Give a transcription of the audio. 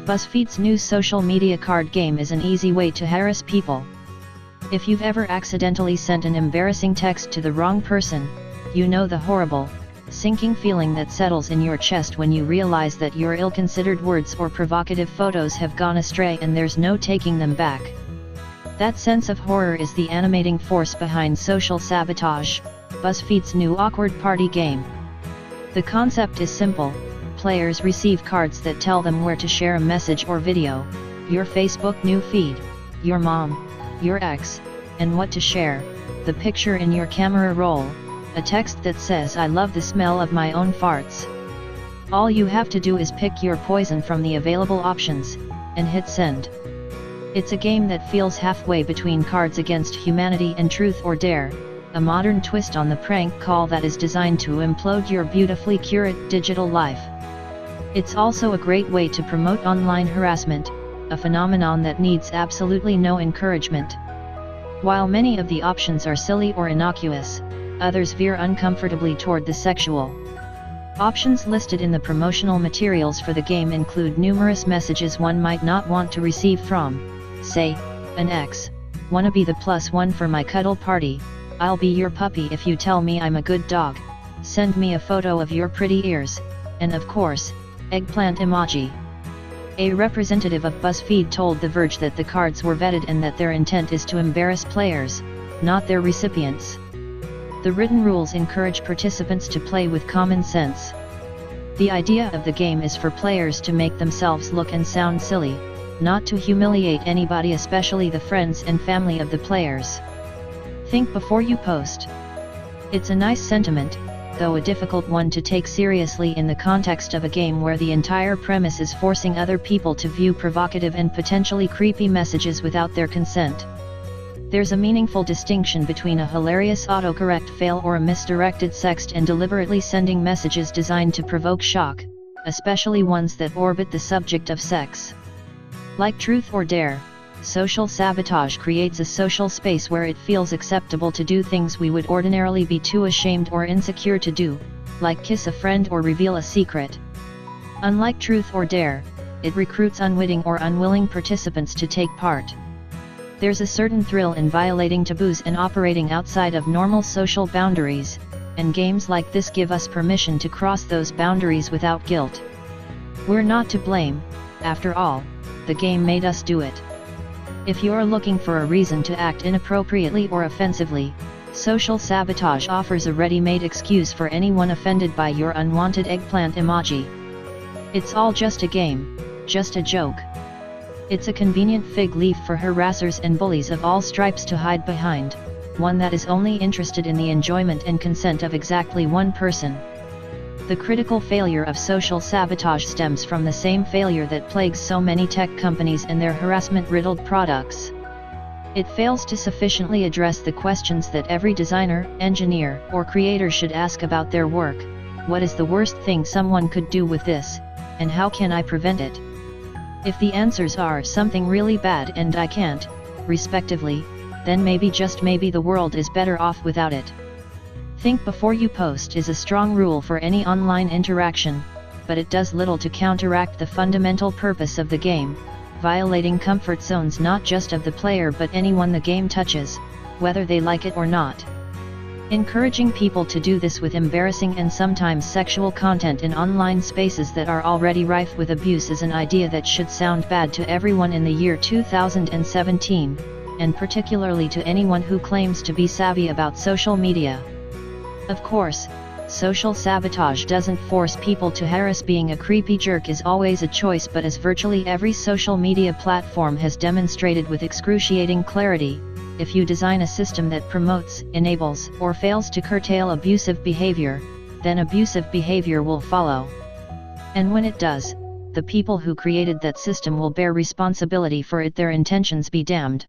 BuzzFeed's new social media card game is an easy way to harass people. If you've ever accidentally sent an embarrassing text to the wrong person, you know the horrible, sinking feeling that settles in your chest when you realize that your ill-considered words or provocative photos have gone astray and there's no taking them back. That sense of horror is the animating force behind Social Sabotage, BuzzFeed's new awkward party game. The concept is simple. Players receive cards that tell them where to share a message or video, your Facebook new feed, your mom, your ex, and what to share, the picture in your camera roll, a text that says "I love the smell of my own farts." All you have to do is pick your poison from the available options, and hit send. It's a game that feels halfway between Cards Against Humanity and Truth or Dare, a modern twist on the prank call that is designed to implode your beautifully curated digital life. It's also a great way to promote online harassment, a phenomenon that needs absolutely no encouragement. While many of the options are silly or innocuous, others veer uncomfortably toward the sexual. Options listed in the promotional materials for the game include numerous messages one might not want to receive from, say, an ex. "Wanna be the +1 for my cuddle party? I'll be your puppy if you tell me I'm a good dog. Send me a photo of your pretty ears," and of course, eggplant emoji. A representative of BuzzFeed told The Verge that the cards were vetted and that their intent is to embarrass players, not their recipients. The written rules encourage participants to play with common sense. The idea of the game is for players to make themselves look and sound silly, not to humiliate anybody, especially the friends and family of the players. Think before you post. It's a nice sentiment, though a difficult one to take seriously in the context of a game where the entire premise is forcing other people to view provocative and potentially creepy messages without their consent. There's a meaningful distinction between a hilarious autocorrect fail or a misdirected sext and deliberately sending messages designed to provoke shock, especially ones that orbit the subject of sex. Like Truth or Dare, Social Sabotage creates a social space where it feels acceptable to do things we would ordinarily be too ashamed or insecure to do, like kiss a friend or reveal a secret. Unlike Truth or Dare, it recruits unwitting or unwilling participants to take part. There's a certain thrill in violating taboos and operating outside of normal social boundaries, and games like this give us permission to cross those boundaries without guilt. We're not to blame, after all, the game made us do it. If you're looking for a reason to act inappropriately or offensively, Social Sabotage offers a ready-made excuse for anyone offended by your unwanted eggplant emoji. It's all just a game, just a joke. It's a convenient fig leaf for harassers and bullies of all stripes to hide behind, one that is only interested in the enjoyment and consent of exactly one person. The critical failure of Social Sabotage stems from the same failure that plagues so many tech companies and their harassment-riddled products. It fails to sufficiently address the questions that every designer, engineer, or creator should ask about their work. What is the worst thing someone could do with this, and how can I prevent it? If the answers are something really bad and I can't, respectively, then maybe, just maybe, the world is better off without it. Think before you post is a strong rule for any online interaction, but it does little to counteract the fundamental purpose of the game, violating comfort zones not just of the player but anyone the game touches, whether they like it or not. Encouraging people to do this with embarrassing and sometimes sexual content in online spaces that are already rife with abuse is an idea that should sound bad to everyone in the year 2017, and particularly to anyone who claims to be savvy about social media. Of course, Social Sabotage doesn't force people to harass. Being a creepy jerk is always a choice, but as virtually every social media platform has demonstrated with excruciating clarity, if you design a system that promotes, enables, or fails to curtail abusive behavior, then abusive behavior will follow. And when it does, the people who created that system will bear responsibility for it, their intentions be damned.